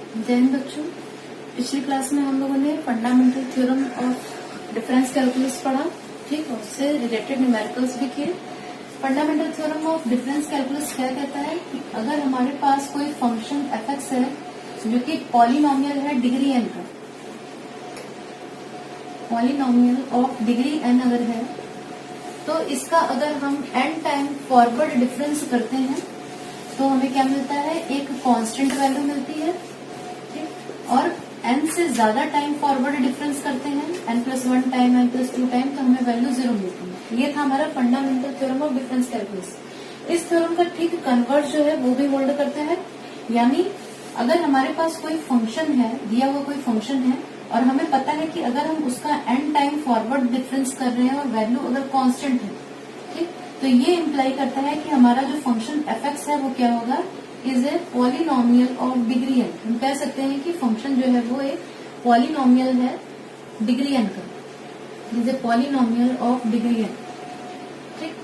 जय हिंद बच्चों, पिछली क्लास में हम लोगों ने fundamental theorem of difference calculus पढ़ा, ठीक, और उससे रिलेटेड न्यूमेरिकल्स भी किए। Fundamental theorem of difference calculus क्या कहता है कि अगर हमारे पास कोई फंक्शन एफ है जो कि पॉलिनोमियल है डिग्री एन का, पॉलिनोमियल ऑफ डिग्री एन अगर है तो इसका अगर हम एन टाइम फॉरवर्ड डिफरेंस करते हैं तो हमें क्या मिलता है, एक कांस्टेंट वैल्यू मिलती है, ठीक, और n से ज्यादा टाइम फॉरवर्ड डिफरेंस करते हैं n+1 टाइम n+2 टाइम तो हमें वैल्यू 0 मिलती है। ये था हमारा fundamental theorem of difference calculus. इस थ्योरम का ठीक कन्वर्स जो है वो भी होल्ड करता है, यानी अगर हमारे पास कोई फंक्शन है, दिया हुआ कोई फंक्शन है और हमें पता है कि अगर हम उसका n टाइम फॉरवर्ड डिफरेंस कर रहे हैं और वैल्यू अगर कांस्टेंट है, ठीक, तो ये इम्प्लाई करता है कि हमारा जो फंक्शन f(x) है वो क्या होगा, is a polynomial of degree n. हम कह सकते हैं कि फंक्शन जो है वो एक पॉलिनोमियल है डिग्री एन का, is a polynomial of degree n, ठीक।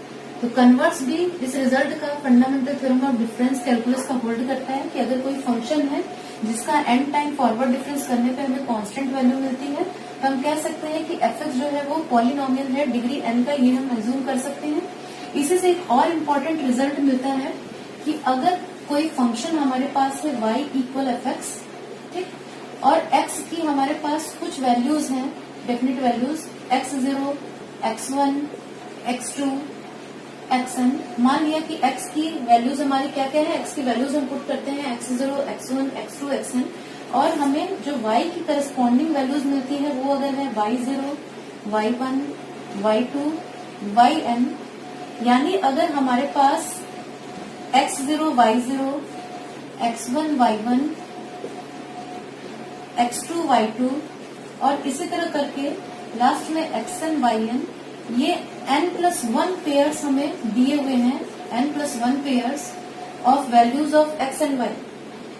तो कन्वर्स भी इस रिजल्ट का fundamental theorem of difference calculus का होल्ड करता है कि अगर कोई फंक्शन है जिसका एन टाइम फॉरवर्ड डिफरेंस करने पे हमें कांस्टेंट वैल्यू मिलती है तो हम कह सकते हैं कि f(x) जो है वो पॉलिनोमियल है डिग्री एन का, ये हम एज्यूम कर सकते हैं। इसी से एक और इम्पोर्टेंट रिजल्ट मिलता है कि अगर कोई फंक्शन हमारे पास है y इक्वल f(x), ठीक, और x की हमारे पास कुछ वैल्यूज हैं, definite values x0, x1, x2, xn। मान लिया कि x की वैल्यूज हमारी क्या क्या है, x की वैल्यूज हम पुट करते हैं x0, x1, x2, xn, और हमें जो y की करस्पॉन्डिंग वैल्यूज मिलती है वो अगर है y0, y1, y2, yn, यानी अगर हमारे पास x0, y0, x1, y1, x2, y2 और इसी तरह करके लास्ट में xn, yn, ये n+1 पेयर्स हमें दिए हुए हैं, n+1 pairs of values of x and y,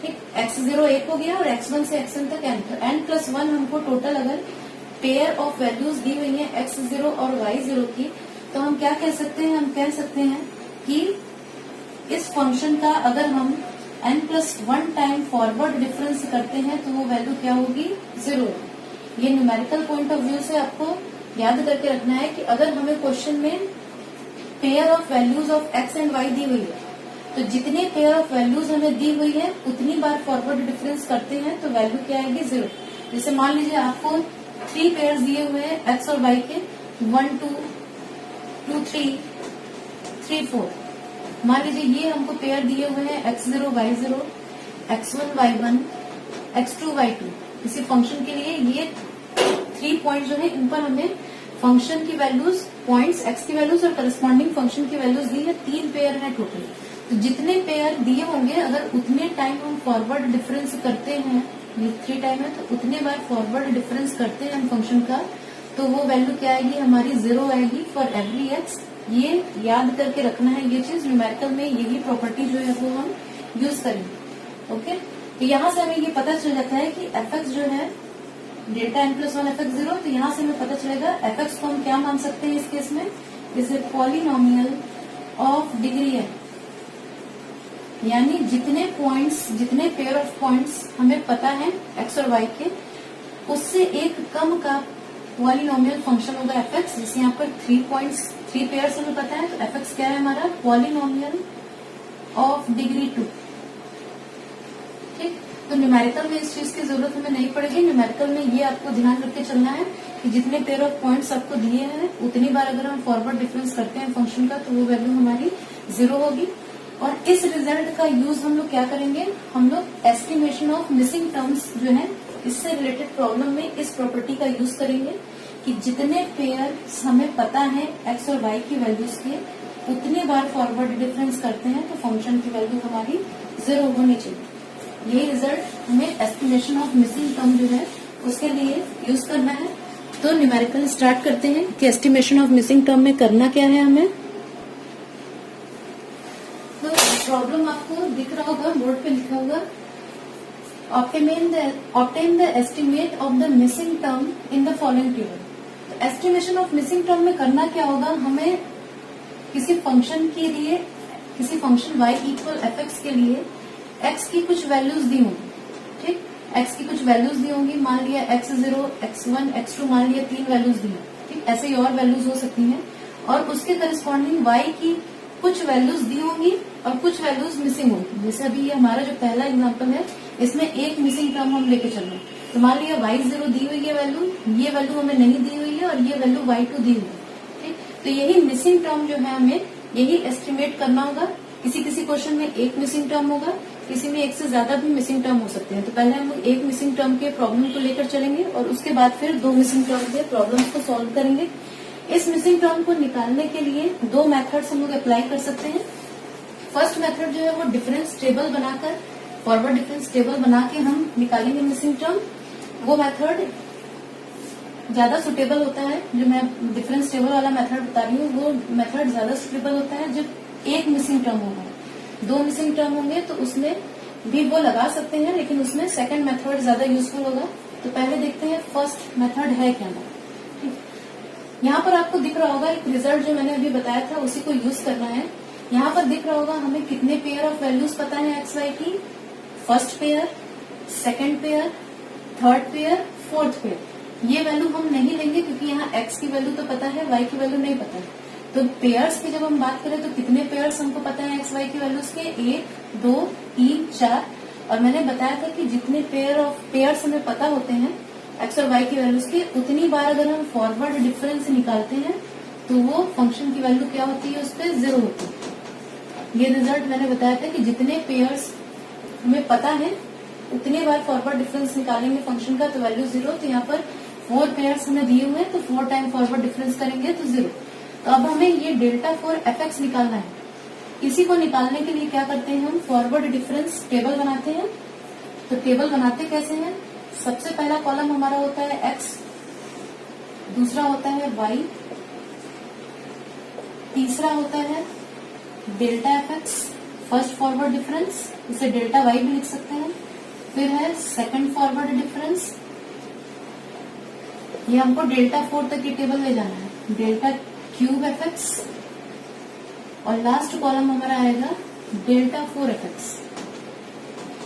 ठीक। x0 एक हो गया और x1 से xn तक n+1 हमको टोटल अगर पेयर ऑफ वैल्यूज दी हुई है x0 और y0 की, तो हम क्या कह सकते हैं, हम कह सकते हैं कि इस फंक्शन का अगर हम n+1 टाइम फॉरवर्ड डिफरेंस करते हैं तो वो वैल्यू क्या होगी, 0। ये न्यूमेरिकल पॉइंट ऑफ व्यू से आपको याद करके रखना है कि अगर हमें क्वेश्चन में pair of values of x and y दी हुई है तो जितने पेयर ऑफ वैल्यूज हमें दी हुई है उतनी बार फॉरवर्ड डिफरेंस करते हैं तो वैल्यू क्या आएगी, 0। जैसे मान लीजिए आपको 3 पेयर दिए हुए हैं x और y के, 1, 2, 2, 3, 3, 4। मान लीजिए ये हमको पेयर दिए हुए हैं x0, y0, x1, y1, x2, y2। किसी फंक्शन के लिए ये 3 पॉइंट जो है इन पर हमें फंक्शन की वैल्यूज, पॉइंट्स x की वैल्यूज और करस्पॉन्डिंग फंक्शन की वैल्यूज दी है, 3 पेयर है टोटल। तो जितने पेयर दिए होंगे अगर उतने टाइम हम फॉरवर्ड डिफरेंस करते हैं, ये 3 टाइम है तो उतने बार फॉरवर्ड डिफरेंस करते हैं हम फंक्शन का, तो वो वैल्यू क्या आएगी, हमारी 0 आएगी फॉर एवरी x। ये याद करके रखना है, ये चीज न्यूमेरिकल में यही प्रॉपर्टी जो है वो हम यूज करेंगे, ओके। तो यहाँ से हमें ये पता चल जाता है कि f(x) जो है डेल्टा n+1 f(x) 0, तो यहाँ से हमें पता चलेगा f(x) को हम क्या मान सकते हैं इस केस में, is a polynomial of degree n, यानी जितने पॉइंट्स, जितने पेयर ऑफ पॉइंट्स हमें पता है x और y के, उससे एक कम का पॉलिनोमियल फंक्शन होगा f(x), जिससे यहाँ पर 3 पेयर्स हमें पता है, तो f(x) क्या है हमारा, पॉलिनोमियल ऑफ डिग्री 2, ठीक। तो न्यूमेरिकल में इस चीज की जरूरत हमें नहीं पड़ेगी। न्यूमेरिकल में ये आपको ध्यान रख के चलना है कि जितने पेयर ऑफ पॉइंट्स आपको दिए हैं उतनी बार अगर हम फॉरवर्ड डिफरेंस करते हैं फंक्शन का तो वो वैल्यू हमारी 0 होगी। और इस रिजल्ट का यूज हम लोग क्या करेंगे, हम लोग एस्टिमेशन ऑफ मिसिंग टर्म्स जो है इससे रिलेटेड प्रॉब्लम में इस प्रॉपर्टी का यूज करेंगे कि जितने पेयर हमें पता है x और y की वैल्यूज के, उतनी बार फॉरवर्ड डिफरेंस करते हैं तो फंक्शन की वैल्यू हमारी 0 होनी चाहिए। ये रिजल्ट हमें एस्टिमेशन ऑफ मिसिंग टर्म जो है उसके लिए यूज करना है। तो न्यूमेरिकल स्टार्ट करते हैं कि एस्टिमेशन ऑफ मिसिंग टर्म में करना क्या है हमें। तो प्रॉब्लम आपको दिख रहा होगा, बोर्ड पे लिखा होगा, obtain the estimate of the missing term in the following table। तो एस्टिमेशन ऑफ मिसिंग टर्म में करना क्या होगा, हमें किसी फंक्शन के लिए, किसी फंक्शन y इक्वल f(x) के लिए x की कुछ वैल्यूज दी होंगी, ठीक। एक्स की कुछ वैल्यूज दी होंगी, मान लिया x0, x1, x2, मान लिया 3 वैल्यूज दी है, ठीक, ऐसे ही और वैल्यूज हो सकती हैं, और उसके करस्पॉन्डिंग y की कुछ वैल्यूज दी होंगी और कुछ वैल्यूज मिसिंग होंगी। जैसे अभी ये हमारा जो पहला एग्जाम्पल है, इसमें एक मिसिंग टर्म हम लेके चल रहे हैं, तो मान लिया y0 दी हुई है वैल्यू, ये वैल्यू हमें नहीं दी हुई है, और ये वैल्यू y2 दी हुई है, ठीक। तो यही मिसिंग टर्म जो है हमें यही एस्टिमेट करना होगा। किसी किसी क्वेश्चन में एक मिसिंग टर्म होगा, किसी में एक से ज्यादा भी मिसिंग टर्म हो सकते हैं। तो पहले हम एक मिसिंग टर्म के प्रॉब्लम को लेकर चलेंगे और उसके बाद फिर 2 मिसिंग टर्म के प्रॉब्लम्स को सॉल्व करेंगे। इस मिसिंग टर्म को निकालने के लिए 2 मेथड्स हम लोग अप्लाई कर सकते हैं। फर्स्ट मेथड जो है वो डिफरेंस टेबल बनाकर, फॉरवर्ड डिफरेंस टेबल बना के हम निकालेंगे मिसिंग टर्म। वो मेथड ज्यादा सुटेबल होता है, जो मैं डिफरेंस टेबल वाला मेथड बता रही हूँ, वो मेथड ज्यादा सुटेबल होता है जब एक मिसिंग टर्म होगा। 2 मिसिंग टर्म होंगे तो उसमें भी वो लगा सकते हैं, लेकिन उसमें सेकंड मेथड ज्यादा यूजफुल होगा। तो पहले देखते हैं फर्स्ट मेथड है क्या ना। यहाँ पर आपको दिख रहा होगा एक रिजल्ट जो मैंने अभी बताया था, उसी को यूज करना है। यहाँ पर दिख रहा होगा हमें कितने पेयर ऑफ वैल्यूज पता है एक्स वाई की, first pair, second pair, third pair, fourth pair. ये वैल्यू हम नहीं लेंगे क्योंकि यहाँ x की वैल्यू तो पता है, y की वैल्यू नहीं पता है। तो पेयर्स की जब हम बात करें तो कितने पेयर्स हमको पता है एक्स वाई की वैल्यूज के, 1, 2, 3, 4। और मैंने बताया था कि जितने पेयर्स हमें पता होते हैं एक्स और वाई की वैल्यूज के, उतनी बार अगर हम फॉरवर्ड डिफरेंस निकालते हैं तो वो फंक्शन की वैल्यू क्या होती है, उस पर 0 होती है। ये रिजल्ट मैंने बताया था कि जितने पेयर्स हमें पता है उतनी बार फॉरवर्ड डिफरेंस निकालेंगे फंक्शन का तो वैल्यू 0। तो यहाँ पर 4 पेयर्स हमें दिए हुए हैं, तो 4 टाइम फॉरवर्ड डिफरेंस करेंगे तो 0। तो अब हमें ये डेल्टा फॉर fx निकालना है। इसी को निकालने के लिए क्या करते हैं, हम फॉरवर्ड डिफरेंस टेबल बनाते हैं। तो टेबल बनाते कैसे हैं, सबसे पहला कॉलम हमारा होता है x, दूसरा होता है y, तीसरा होता है delta fx, first forward difference, इसे डेल्टा y भी लिख सकते हैं। फिर है सेकंड फॉरवर्ड डिफरेंस, ये हमको डेल्टा 4 तक की टेबल ले जाना है, डेल्टा क्यूब fx, और लास्ट कॉलम हमारा आएगा डेल्टा 4 fx।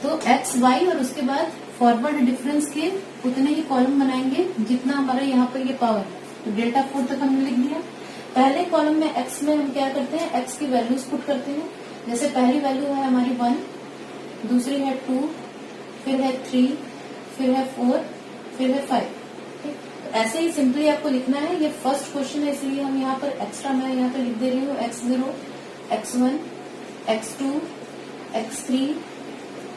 तो x, y और उसके बाद फॉरवर्ड डिफरेंस के उतने ही कॉलम बनाएंगे जितना हमारा यहाँ पर ये पावर है। तो डेल्टा 4 तक हमने लिख दिया। पहले कॉलम में x में हम क्या करते हैं, x की वैल्यूज पुट करते हैं। जैसे पहली वैल्यू है हमारी 1, दूसरी है 2, फिर है 3, फिर है 4, फिर है 5। ऐसे ही सिंपली आपको लिखना है। ये फर्स्ट क्वेश्चन है इसलिए हम यहाँ पर एक्स्ट्रा मैं यहाँ पर लिख दे रही हूँ x0, x1, x2, x3,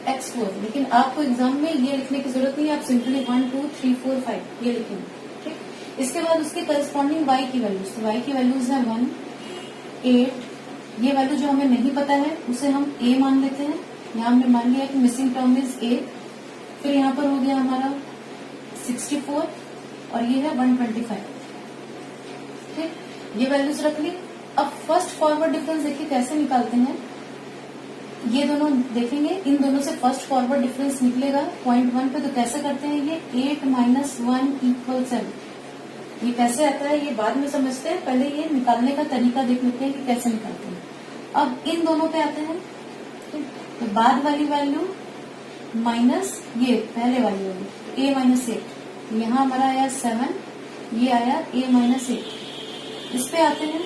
x4। लेकिन आपको एग्जाम में ये लिखने की जरूरत नहीं है, आप सिंपली 1, 2, 3, 4, 5 ये लिखेंगे, ठीक। इसके बाद उसके करस्पॉन्डिंग y की वैल्यूज, तो y की वैल्यूज है 1, 8। ये वैल्यू जो हमें नहीं पता है उसे हम a मान लेते हैं। यहाँ हमने मान लिया कि मिसिंग टर्म इज a। फिर यहाँ पर हो गया हमारा 64 और ये है 125, ठीक। ये वैल्यूज रख ली। अब फर्स्ट फॉरवर्ड डिफरेंस देखिए कैसे निकालते हैं। ये दोनों देखेंगे, इन दोनों से फर्स्ट फॉरवर्ड डिफरेंस निकलेगा पॉइंट 1 पे। तो कैसे करते हैं, ये 8 माइनस 1 इक्वल 7। ये कैसे आता है ये बाद में समझते हैं, पहले ये निकालने का तरीका देख लेते हैं कि कैसे निकालते हैं। अब इन दोनों पे आते हैं, तो बाद वाली वैल्यू माइनस ये पहले वाली वैल्यू a माइनस 8। यहाँ हमारा आया 7, ये आया a माइनस 8। इस पे आते हैं,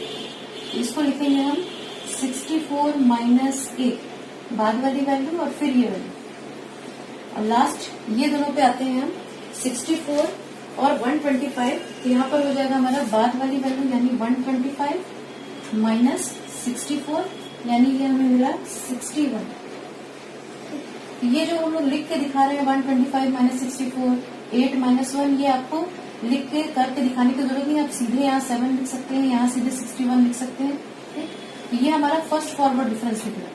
इसको लिखेंगे हम 64 माइनस 8 बाद वाली वैल्यू और फिर ये वैल्यू। और लास्ट ये दोनों पे आते हैं हम 64 और 125। तो यहाँ पर हो जाएगा हमारा बाद वाली वैल्यू यानी 125 माइनस 64 यानी ये हमें मिला 61। ये जो हम लोग लिख के दिखा रहे हैं 125 माइनस 64, 8 माइनस 1, ये आपको लिख के करके दिखाने की जरूरत नहीं। आप सीधे यहाँ 7 लिख सकते हैं, यहाँ सीधे 61 लिख सकते हैं, ठीक। तो ये हमारा फर्स्ट फॉरवर्ड डिफरेंस निकला।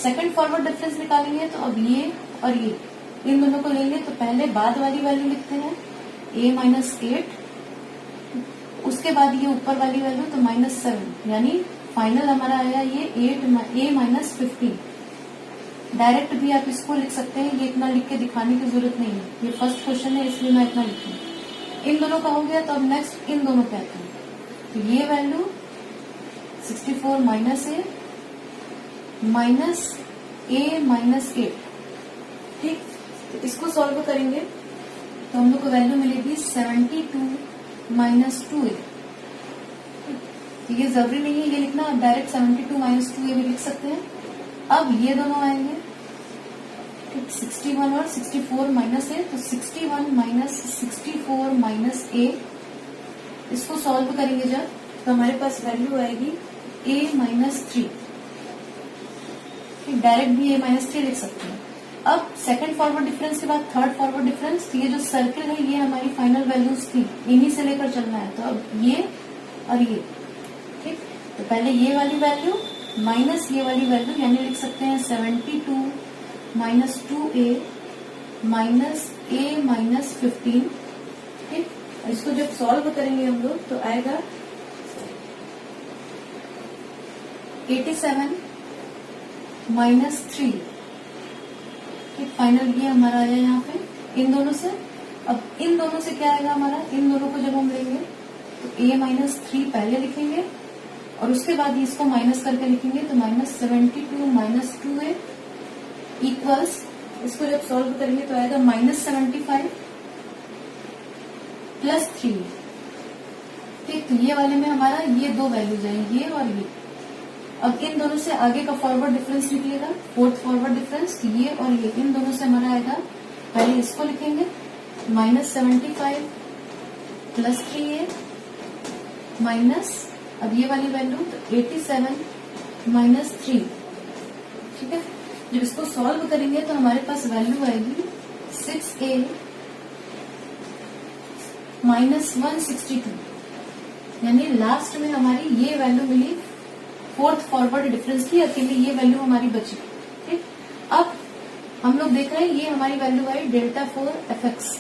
सेकंड फॉरवर्ड डिफरेंस निकालेंगे तो अब ये और ये इन दोनों को लेंगे। तो पहले बाद वाली वैल्यू लिखते हैं a माइनस 8, उसके बाद ये ऊपर वाली वैल्यू तो माइनस 7 यानी फाइनल हमारा आया ये a माइनस 15। डायरेक्ट भी आप इसको लिख सकते हैं, ये इतना लिख के दिखाने की जरूरत नहीं है, ये फर्स्ट क्वेश्चन है इसलिए मैं इतना लिखूंगी। इन दोनों का हो गया तो अब नेक्स्ट इन दोनों पे आते हैं। तो ये वैल्यू 64 माइनस a माइनस 8, ठीक। तो इसको सॉल्व करेंगे तो हम लोग को वैल्यू मिलेगी 72 माइनस 2a। ये जरूरी नहीं है ये लिखना, आप डायरेक्ट 72 माइनस 2a भी लिख सकते हैं। अब ये दोनों आएंगे 61 और 64 माइनस a, तो 61 माइनस 64 माइनस a, इसको सॉल्व करेंगे जब तो हमारे पास वैल्यू आएगी a माइनस 3। डायरेक्ट भी a माइनस 3 लिख सकते हैं। अब सेकंड फॉरवर्ड डिफरेंस के बाद थर्ड फॉरवर्ड डिफरेंस, तो ये जो सर्किल है ये हमारी फाइनल वैल्यूज थी, इन्हीं से लेकर चलना है। तो अब ये और ये, ठीक, तो पहले ये वाली वैल्यू माइनस ये वाली वैल्यू, यानी लिख सकते हैं 72 minus 2a minus a minus 15, ठीक। इसको जब सॉल्व करेंगे हम लोग तो आएगा 87 माइनस 3, ठीक। फाइनल ये हमारा आया यहाँ पे इन दोनों से। अब इन दोनों से क्या आएगा हमारा, इन दोनों को जब हम लेंगे तो a माइनस 3 पहले लिखेंगे और उसके बाद इसको माइनस करके लिखेंगे, तो माइनस 72 माइनस 2a इक्वल्स, इसको जब सॉल्व करेंगे तो आएगा माइनस 75 प्लस 3, ठीक। तो ये वाले में हमारा ये दो वैल्यूज हैं, ये और ये। अब इन दोनों से आगे का फॉरवर्ड डिफरेंस निकलेगा, फोर्थ फॉरवर्ड डिफरेंस, ये और ये, इन दोनों से हमारा आएगा, पहले इसको लिखेंगे माइनस 75 प्लस 3a माइनस, अब ये वाली वैल्यू तो 87 माइनस 3, ठीक है। जब इसको सॉल्व करेंगे तो हमारे पास वैल्यू आएगी 6a माइनस 162, यानी लास्ट में हमारी ये वैल्यू मिली फोर्थ फॉरवर्ड डिफरेंस की, अकेले ये वैल्यू हमारी बची, ठीक। अब हम लोग देख रहे हैं ये हमारी वैल्यू आई डेल्टा 4 fx,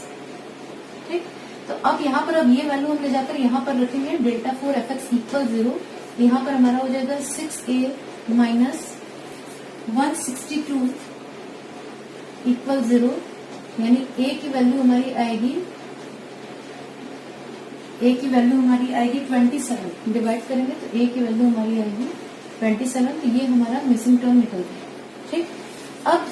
ठीक। तो अब यहाँ पर अब ये वैल्यू हम ले जाकर यहाँ पर रखेंगे डेल्टा 4 fx इक्वल 0, यहाँ पर हमारा हो जाएगा 6a माइनस 162 इक्वल 0, यानी a की वैल्यू हमारी आएगी, a की वैल्यू हमारी आएगी 27, डिवाइड करेंगे तो a की वैल्यू हमारी आएगी 27, तो ये हमारा मिसिंग टर्म निकल गया, ठीक। अब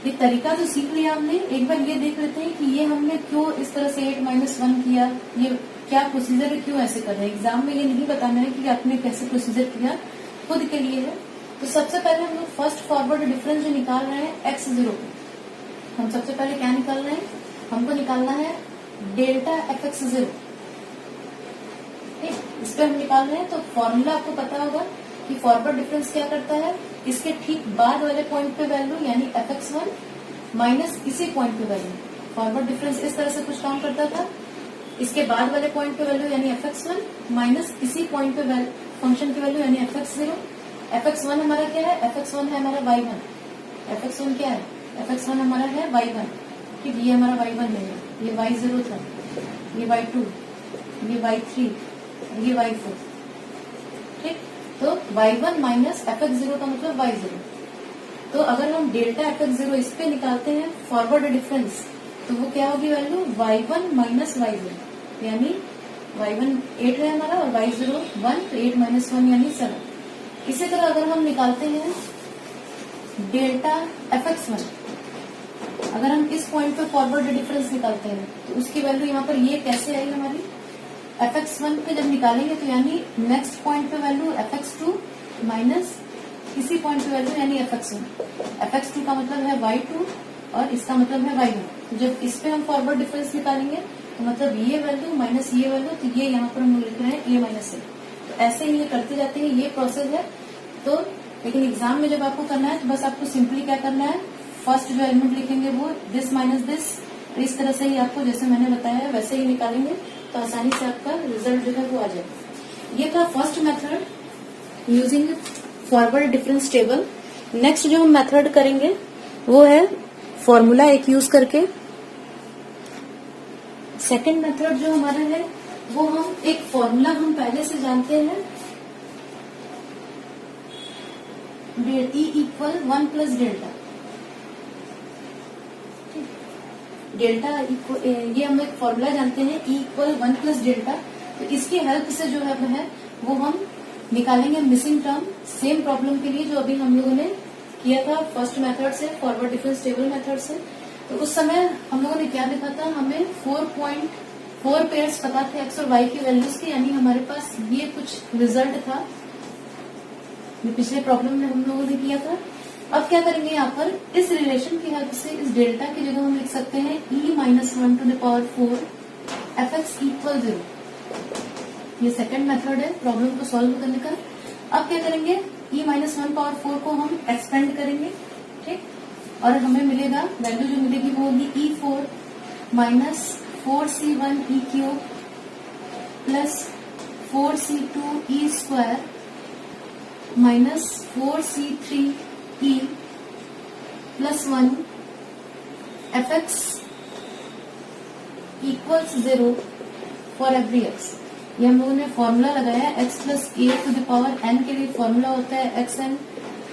ये तरीका तो सीख लिया हमने, एक बार ये देख लेते हैं कि ये हमने क्यों इस तरह से 8 माइनस 1 किया, ये क्या प्रोसीजर है, क्यों ऐसे कर रहे हैं। एग्जाम में ये नहीं बताना है कि आपने कैसे प्रोसीजर किया, खुद के लिए है। तो सबसे पहले हम लोग फर्स्ट फॉरवर्ड डिफरेंस जो निकाल रहे हैं x0, हम सबसे पहले क्या निकाल रहे हैं, हमको निकालना है डेल्टा fx0, ठीक। इस पर हम निकाल रहे हैं तो फॉर्मूला आपको पता होगा कि फॉरवर्ड डिफरेंस क्या करता है, इसके ठीक बाद वाले पॉइंट पे वैल्यू यानी fx1 माइनस इसी पॉइंट पे वैल्यू। फॉरवर्ड डिफरेंस इस तरह से कुछ काम करता था, इसके बाद वाले पॉइंट पे वैल्यू यानी fx1 माइनस इसी पॉइंट पे फंक्शन की वैल्यू यानी fx0। fx1 हमारा क्या है, fx1 है हमारा y1, fx1 क्या है, fx1 हमारा है y1, ठीक। ये हमारा y1 है, ये y0 था, ये y2, ये y3, ये y4, ठीक। तो y1 माइनस fx0 का मतलब y0। तो अगर हम डेल्टा fx0 इस पे निकालते हैं फॉरवर्ड डिफरेंस, तो वो क्या होगी वैल्यू y1 माइनस y0, यानी y1 8 है हमारा और y0 1, तो 8 माइनस 1 यानी 7। इसी तरह अगर हम निकालते हैं डेल्टा fx1, अगर हम इस पॉइंट पे फॉरवर्ड डिफरेंस निकालते हैं तो उसकी वैल्यू यहाँ पर ये कैसे आई हमारी, fx1 पे जब निकालेंगे तो यानी नेक्स्ट पॉइंट पे वैल्यू fx2 माइनस इसी पॉइंट पे वैल्यू यानी fx1। fx2 का मतलब है y2 और इसका मतलब है y1। तो जब इस पे हम फॉरवर्ड डिफरेंस निकालेंगे तो मतलब ये वैल्यू माइनस ये वैल्यू, तो ये यहाँ पर हम लिख रहे हैं a माइनस ए। तो ऐसे ही ये करते जाते हैं, ये प्रोसेस है। तो लेकिन एग्जाम में जब आपको करना है तो बस आपको सिंपली क्या करना है, फर्स्ट जो एलिमेंट लिखेंगे वो दिस माइनस दिस, तो इस तरह से ही आपको जैसे मैंने बताया है वैसे ही निकालेंगे तो आसानी से आपका रिजल्ट जो है वो आ जाएगा। ये था first method using forward difference table. Next जो हम मेथड करेंगे वो है फॉर्मूला एक यूज करके। सेकंड मेथड जो हमारा है वो हम एक फॉर्मूला हम पहले से जानते हैं, E equal 1 plus delta. Delta ये हम एक फॉर्मूला जानते हैं E इक्वल 1 प्लस डेल्टा। तो इसकी हेल्प से जो है वो हम निकालेंगे मिसिंग टर्म, सेम प्रॉब्लम के लिए जो अभी हम लोगों ने किया था फर्स्ट मेथड से, फॉरवर्ड डिफरेंस टेबल मेथड से। तो उस समय हम लोगों ने क्या लिखा था, हमें 4.4 पेयर्स पता थे एक्स और वाई की वैल्यूज के, यानी हमारे पास ये कुछ रिजल्ट था, ये पिछले प्रॉब्लम में हम लोगों ने किया था। अब क्या करेंगे, यहाँ पर इस रिलेशन की हेल्प से इस डेल्टा की जगह हम लिख सकते हैं e-1 to the power 4 fx equal 0। ये सेकंड मेथड है प्रॉब्लम को सॉल्व करने का। अब क्या करेंगे, e-1 power 4 को हम एक्सपेंड करेंगे, ठीक, और हमें मिलेगा वैल्यू जो मिलेगी वो होगी e4 minus 4c1 e cube plus 4c2 e square minus 4c3 e plus 1 fx equals 0 for every x। ये हम लोगों ने फॉर्मूला लगाया x plus a to the power n के लिए फॉर्मूला होता है xn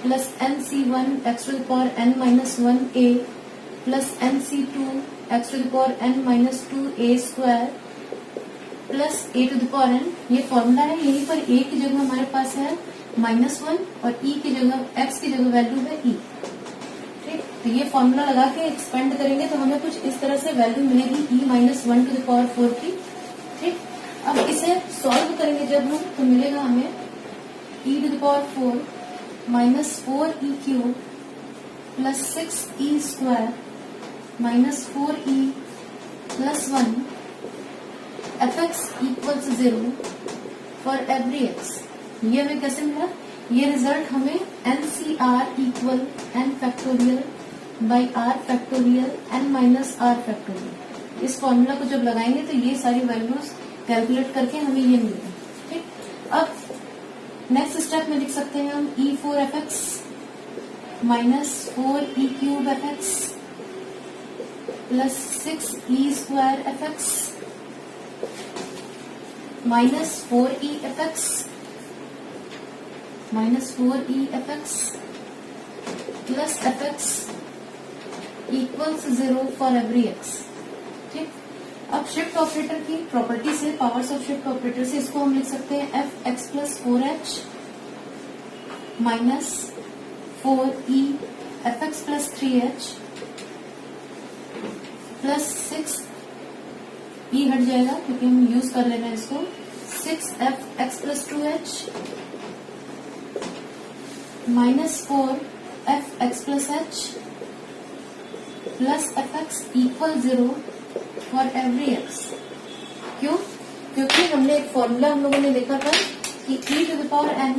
plus nc1 x to the power n minus 1a plus nc2 x to the power n minus 2a square plus a to the power n। ये formula है, यहीं पर a की जगह हमारे पास है -1 और e की जगह x की जगह वैल्यू है e, ठीक। तो ये फॉर्मूला लगा के एक्सपेंड करेंगे तो हमें कुछ इस तरह से वैल्यू मिलेगी e-1 टू द पावर 4 की, ठीक। अब इसे सॉल्व करेंगे जब हम, तो मिलेगा हमें e to the power 4 minus 4e cube plus 6e square minus 4e plus 1 fx equals 0 for every x। ये हमें कैसे मिला, ये रिजल्ट हमें NCR equal n factorial by r factorial n minus r factorial. इस फॉर्मूला को जब लगाएंगे तो ये सारी वैल्यूज कैलकुलेट करके हमें ये मिलेगा, ठीक। अब नेक्स्ट स्टेप में लिख सकते हैं हम e4 fx minus 4e cube fx plus 6e square fx minus 4e fx minus 4e fx plus fx equals 0 for every x, ठीक। अब शिफ्ट ऑपरेटर की प्रॉपर्टी से, पावर्स ऑफ शिफ्ट ऑपरेटर से इसको हम लिख सकते हैं fx plus 4h minus 4e fx plus 3h plus 6e हट जाएगा क्योंकि हम यूज कर ले रहे हैं इसको, 6fx plus 2h minus 4fx plus h plus fx equal 0 for every x। क्यों? क्योंकि हमने एक फॉर्मूला हम लोगों ने देखा था कि e to the power n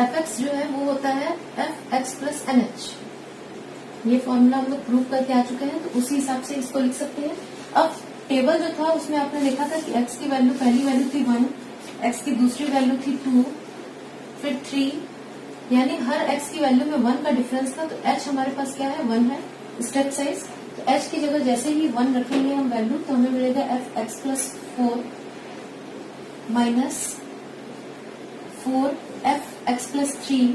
fx जो है वो होता है fx प्लस nh। ये फॉर्मूला हम लोग प्रूव करके आ चुके हैं, तो उसी हिसाब से इसको लिख सकते हैं। अब टेबल जो था उसमें आपने देखा था कि x की वैल्यू, पहली वैल्यू थी 1, x की दूसरी वैल्यू थी 2, फिर 3, यानी हर x की वैल्यू में 1 का डिफरेंस था। तो h हमारे पास क्या है, 1 है स्टेप साइज। तो h की जगह जैसे ही 1 रखेंगे हम वैल्यू, तो हमें मिलेगा fx plus 4 minus 4fx plus 3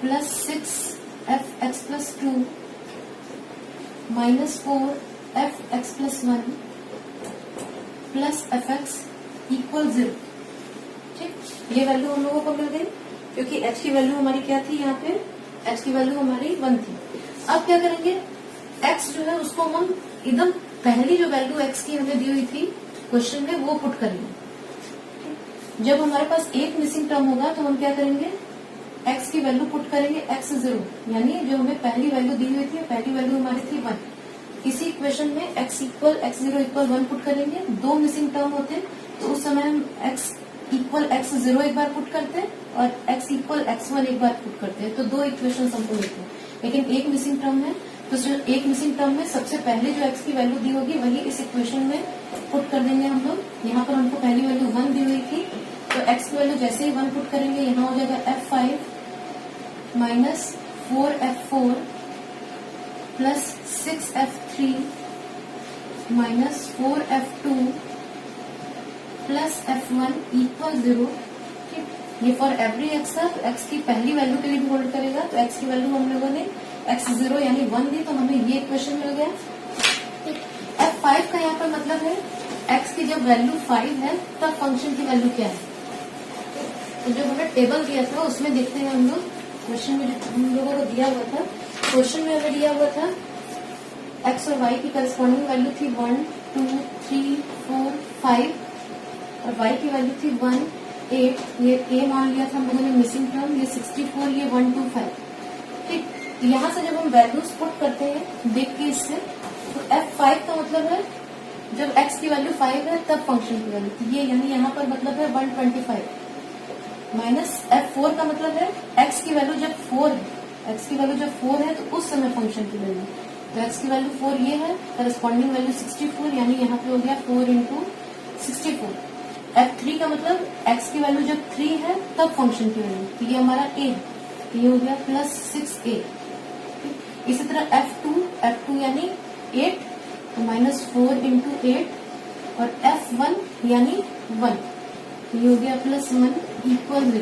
plus 6fx plus 2 minus 4fx plus 1 plus fx equal 0, ठीक। ये वैल्यू हम लोगों को मिल गई क्योंकि h की वैल्यू हमारी क्या थी, यहाँ पे h की वैल्यू हमारी 1 थी। अब क्या करेंगे, x जो है उसको हम एकदम पहली जो वैल्यू x की हमें दी हुई थी क्वेश्चन में वो पुट करेंगे। जब हमारे पास एक मिसिंग टर्म होगा तो हम क्या करेंगे, x की वैल्यू पुट करेंगे x0, यानी जो हमें पहली वैल्यू दी हुई थी, पहली वैल्यू हमारी थी 1। इसी इक्वेशन में x equal x0 equal 1 put करेंगे। दो मिसिंग टर्म होते तो उस समय हम x इक्वल x0 एक बार पुट करते हैं और x इक्वल x1 एक बार पुट करते हैं, तो दो इक्वेशन हमको मिलते हैं। लेकिन एक मिसिंग टर्म है, तो एक मिसिंग टर्म में सबसे पहले जो x की वैल्यू दी होगी वही इस इक्वेशन में पुट कर देंगे हम लोग। यहाँ पर हमको पहली वैल्यू 1 दी हुई थी, तो x की वैल्यू जैसे ही 1 पुट करेंगे, यहाँ हो जाएगा f5 minus 4f4 plus 6f3 minus 4f2 plus f1 equal 0। ये फॉर एवरी x था, तो x की पहली वैल्यू के लिए भी होल्ड करेगा। तो x की वैल्यू हम लोगों ने x0 यानी 1 दी, तो हमें ये इक्वेशन मिल गया। f5 का यहाँ पर मतलब है x की जब वैल्यू 5 है तब फंक्शन की वैल्यू क्या है। तो जो हमें टेबल दिया था उसमें देखते हैं हम लोग, क्वेश्चन में हम लोगों को दिया हुआ था क्वेश्चन में हमें दिया हुआ था एक्स और वाई की करस्पॉन्डिंग वैल्यू थी 1, 2, 3, 4, 5 और वाई की वैल्यू थी 1, 8, ये ए मान लिया था हम लोगों ने मिसिंग टर्म, ये 64, ये 1, 2, 5। ठीक, यहाँ से जब हम वैल्यूज पुट करते हैं देख के इससे, तो F5 का मतलब है जब x की वैल्यू 5 है तब फंक्शन की वैल्यू, तो ये यानी यहाँ पर मतलब है 125 माइनस F4 का मतलब है x की वैल्यू जब 4 है, x की वैल्यू जब 4 है तो उस समय फंक्शन की वैल्यू, तो x की वैल्यू 4 ये है, करस्पॉन्डिंग वैल्यू 64 यानी यहाँ पे हो गया 4 इंटू 64। F3 का मतलब x की वैल्यू जब 3 है तब फंक्शन की वैल्यू, तो ये हमारा a है, तो ये हो गया प्लस 6a। इसी तरह F2 यानी 8 तो माइनस 4 इंटू 8 और F1 यानी 1 तो ये हो गया प्लस 1 इक्वल 0।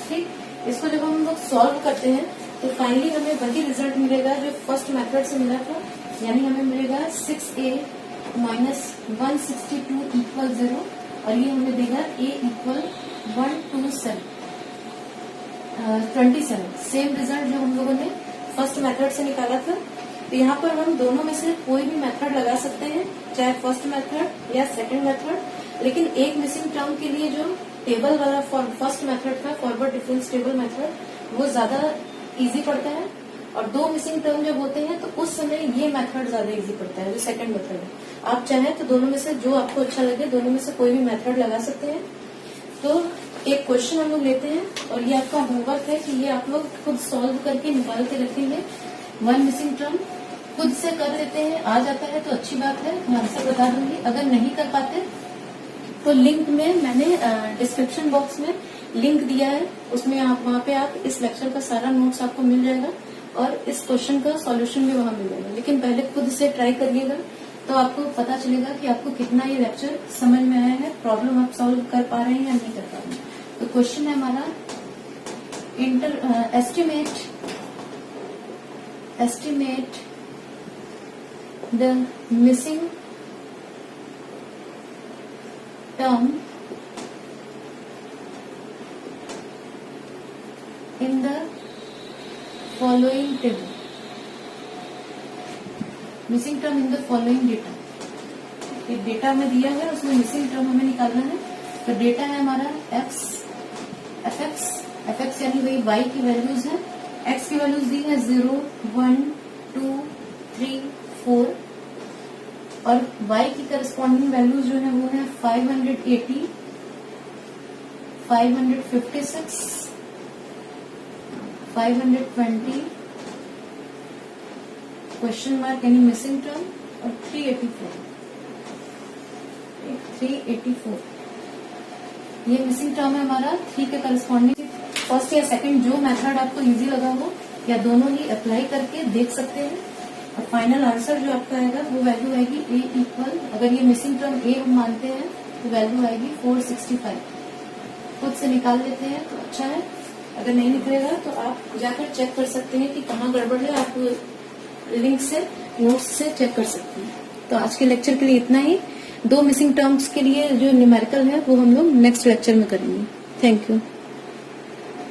ठीक, इसको जब हम लोग सॉल्व करते हैं तो फाइनली हमें वही रिजल्ट मिलेगा जो फर्स्ट मेथड से मिला था, यानी हमें मिलेगा 6a माइनस 162 इक्वल 0 और ये हमें देगा a इक्वल 127 सेम रिजल्ट जो हम लोगों ने फर्स्ट मेथड से निकाला था। तो यहाँ पर हम दोनों में से कोई भी मेथड लगा सकते हैं, चाहे फर्स्ट मेथड या सेकंड मेथड, लेकिन एक मिसिंग टर्म के लिए जो टेबल वाला फर्स्ट मेथड था फॉरवर्ड डिफरेंस टेबल मेथड, वो ज्यादा इजी पड़ता है, और दो मिसिंग टर्म जब होते हैं तो उस समय ये मेथड ज्यादा इजी पड़ता है जो सेकंड मेथड है। आप चाहें तो दोनों में से जो आपको अच्छा लगे दोनों में से कोई भी मेथड लगा सकते हैं। तो एक क्वेश्चन हम लोग लेते हैं और ये आपका होमवर्क है कि ये आप लोग खुद सॉल्व करके निकाल के रखेंगे। वन मिसिंग टर्म खुद से कर लेते हैं, आ जाता है तो अच्छी बात है, मैं आंसर बता दूंगी। अगर नहीं कर पाते तो लिंक में मैंने डिस्क्रिप्शन बॉक्स में लिंक दिया है, उसमें आप वहाँ पे आप इस लेक्चर का सारा नोट्स आपको मिल जाएगा और इस क्वेश्चन का सॉल्यूशन भी वहाँ मिल जाएगा। लेकिन पहले खुद से ट्राई करिएगा तो आपको पता चलेगा कि आपको कितना ये लेक्चर समझ में आया है, प्रॉब्लम आप सॉल्व कर पा रहे हैं या नहीं कर पा रहे हैं। तो क्वेश्चन है हमारा estimate the missing term in the following table. Missing term in the following data, एक डेटा में दिया है उसमें मिसिंग टर्म हमें निकालना है। तो डेटा है हमारा एफ यानी वही वाई की वैल्यूज है, एक्स की वैल्यूज दी है 0, 1, 2, 3, 4 और वाई की करस्पॉन्डिंग वैल्यूज जो है वो है 580, 556, 520 क्वेश्चन मार्क यानी मिसिंग टर्म और 384 ये मिसिंग टर्म है हमारा। 3 के करस्पॉन्डिंग फर्स्ट या सेकंड जो मेथड आपको इजी लगा हो या दोनों ही अप्लाई करके देख सकते हैं और फाइनल आंसर जो आपका आएगा वो वैल्यू आएगी a इक्वल, अगर ये मिसिंग टर्म a हम मानते हैं तो वैल्यू आएगी 465। खुद से निकाल लेते हैं तो अच्छा है, अगर नहीं निकलेगा तो आप जाकर चेक कर सकते हैं कि कहाँ गड़बड़ है, आप लिंक से नोट्स से चेक कर सकते हैं। तो आज के लेक्चर के लिए इतना ही। 2 मिसिंग टर्म्स के लिए जो न्यूमेरिकल है वो हम लोग नेक्स्ट लेक्चर में करेंगे। Thank you.